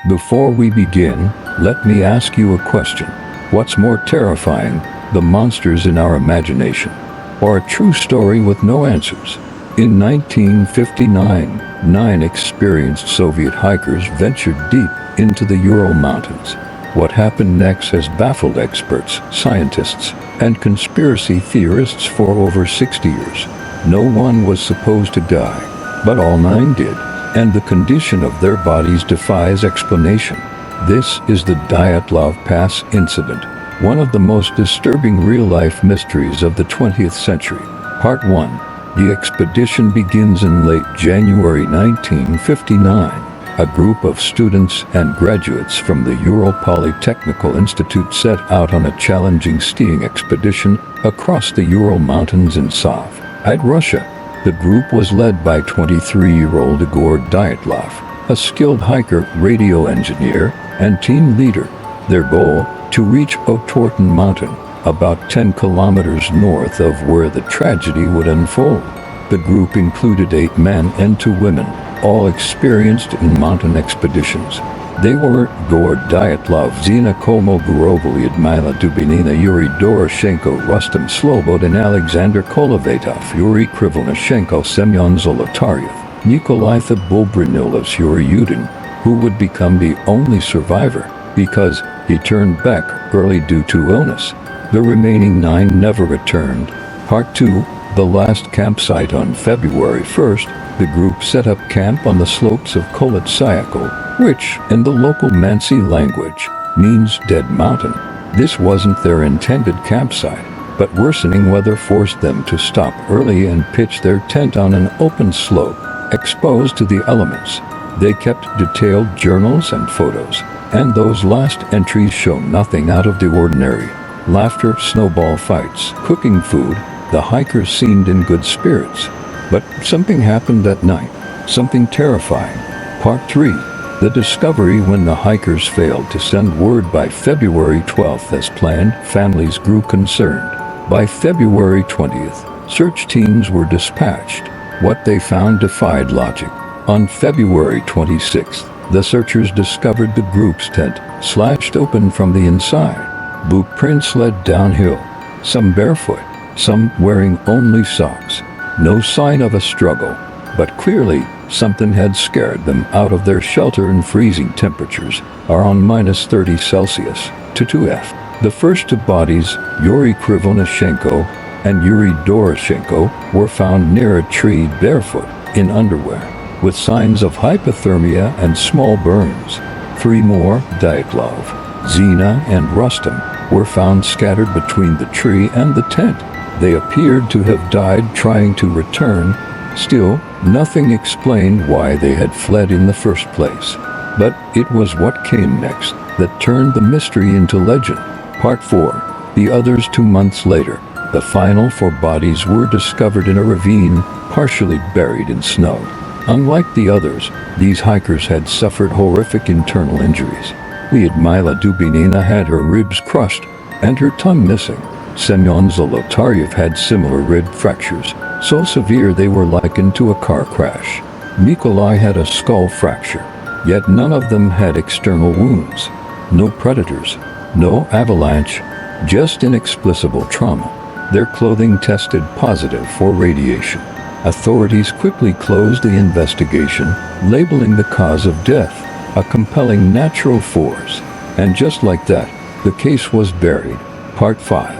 Before we begin, let me ask you a question. What's more terrifying, the monsters in our imagination, or a true story with no answers? In 1959, 9 experienced Soviet hikers ventured deep into the Ural Mountains. What happened next has baffled experts, scientists, and conspiracy theorists for over 60 years. No one was supposed to die, but all 9 did, and the condition of their bodies defies explanation. This is the Dyatlov Pass incident, one of the most disturbing real-life mysteries of the 20th century. Part 1. The expedition begins in late January 1959. A group of students and graduates from the Ural Polytechnical Institute set out on a challenging skiing expedition across the Ural Mountains in Soviet Russia. The group was led by 23-year-old Igor Dyatlov, a skilled hiker, radio engineer, and team leader. Their goal, to reach Otorten mountain, about 10 kilometers north of where the tragedy would unfold. The group included 8 men and 2 women, all experienced in mountain expeditions. They were Igor Dyatlov, Zina Kolmogorova, Lyudmila Dubinina, Yuri Doroshenko, Rustem Slobodin, Alexander Kolevatov, Yuri Krivonischenko, Semyon Zolotaryov, Nikolai Thibeaux-Brignolles, Yuri Yudin, who would become the only survivor because he turned back early due to illness. The remaining 9 never returned. Part 2. The last campsite. On February 1st, the group set up camp on the slopes of Kolevatov, which, in the local Mansi language, means dead mountain. This wasn't their intended campsite, but worsening weather forced them to stop early and pitch their tent on an open slope, exposed to the elements. They kept detailed journals and photos, and those last entries show nothing out of the ordinary. Laughter, snowball fights, cooking food. The hikers seemed in good spirits. But something happened that night, something terrifying. Part 3. The discovery. When the hikers failed to send word by February 12th as planned, families grew concerned. By February 20th, search teams were dispatched. What they found defied logic. On February 26th, the searchers discovered the group's tent, slashed open from the inside. Blueprints led downhill, some barefoot, some wearing only socks. No sign of a struggle, but clearly something had scared them out of their shelter in freezing temperatures, around -30 Celsius, to 2F. The first 2 bodies, Yuri Krivonischenko and Yuri Doroshenko, were found near a tree barefoot, in underwear, with signs of hypothermia and small burns. 3 more, Dyatlov, Zina, and Rustem, were found scattered between the tree and the tent. They appeared to have died trying to return. Still, nothing explained why they had fled in the first place. But it was what came next that turned the mystery into legend. Part 4. The others. 2 months later, the final 4 bodies were discovered in a ravine, partially buried in snow. Unlike the others, these hikers had suffered horrific internal injuries. Lyudmila Dubinina had her ribs crushed and her tongue missing. Semyon Zolotaryov had similar rib fractures, so severe they were likened to a car crash. Nikolai had a skull fracture, yet none of them had external wounds. No predators, no avalanche, just inexplicable trauma. Their clothing tested positive for radiation. Authorities quickly closed the investigation, labeling the cause of death a compelling natural force. And just like that, the case was buried. Part 5.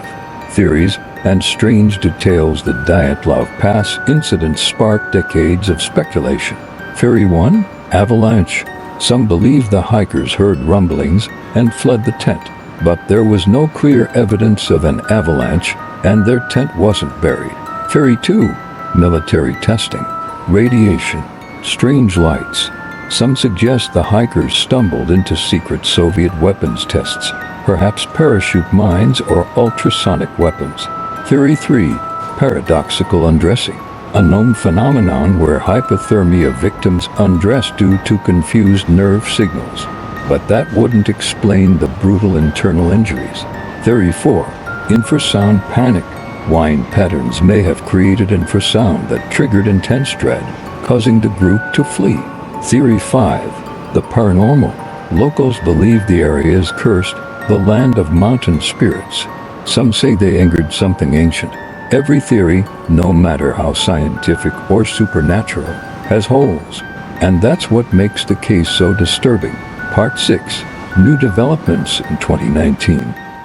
Theories and strange details. The Dyatlov Pass incident sparked decades of speculation. Theory 1. Avalanche. Some believe the hikers heard rumblings and fled the tent, but there was no clear evidence of an avalanche, and their tent wasn't buried. Theory 2. Military testing. Radiation. Strange lights. Some suggest the hikers stumbled into secret Soviet weapons tests, perhaps parachute mines or ultrasonic weapons. Theory 3. Paradoxical undressing. A known phenomenon where hypothermia victims undress due to confused nerve signals. But that wouldn't explain the brutal internal injuries. Theory 4. Infrasound panic. Wind patterns may have created infrasound that triggered intense dread, causing the group to flee. Theory 5. The paranormal. Locals believe the area is cursed, the land of mountain spirits. Some say they angered something ancient. Every theory, no matter how scientific or supernatural, has holes. And that's what makes the case so disturbing. Part 6. New developments in 2019.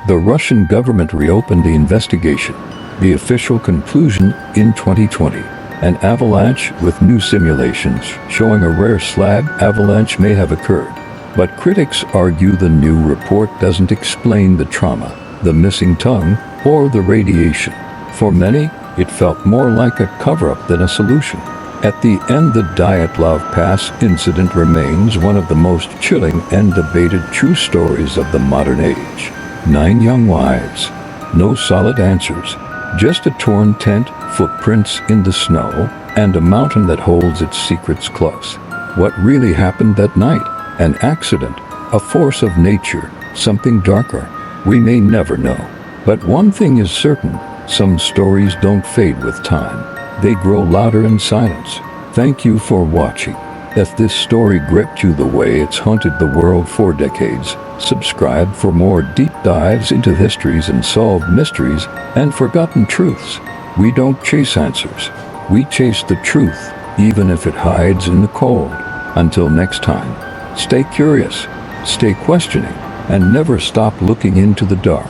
The Russian government reopened the investigation. The official conclusion in 2020. An avalanche with new simulations showing a rare slag avalanche may have occurred. But critics argue the new report doesn't explain the trauma, the missing tongue, or the radiation. For many, it felt more like a cover-up than a solution. At the end, the Dyatlov Pass incident remains one of the most chilling and debated true stories of the modern age. 9 young lives. No solid answers. Just a torn tent, footprints in the snow, and a mountain that holds its secrets close. What really happened that night? An accident? A force of nature? Something darker? We may never know. But one thing is certain, some stories don't fade with time. They grow louder in silence. Thank you for watching. If this story gripped you the way it's haunted the world for decades, subscribe for more deep dives into histories and solved mysteries and forgotten truths. We don't chase answers. We chase the truth, even if it hides in the cold. Until next time, stay curious, stay questioning, and never stop looking into the dark.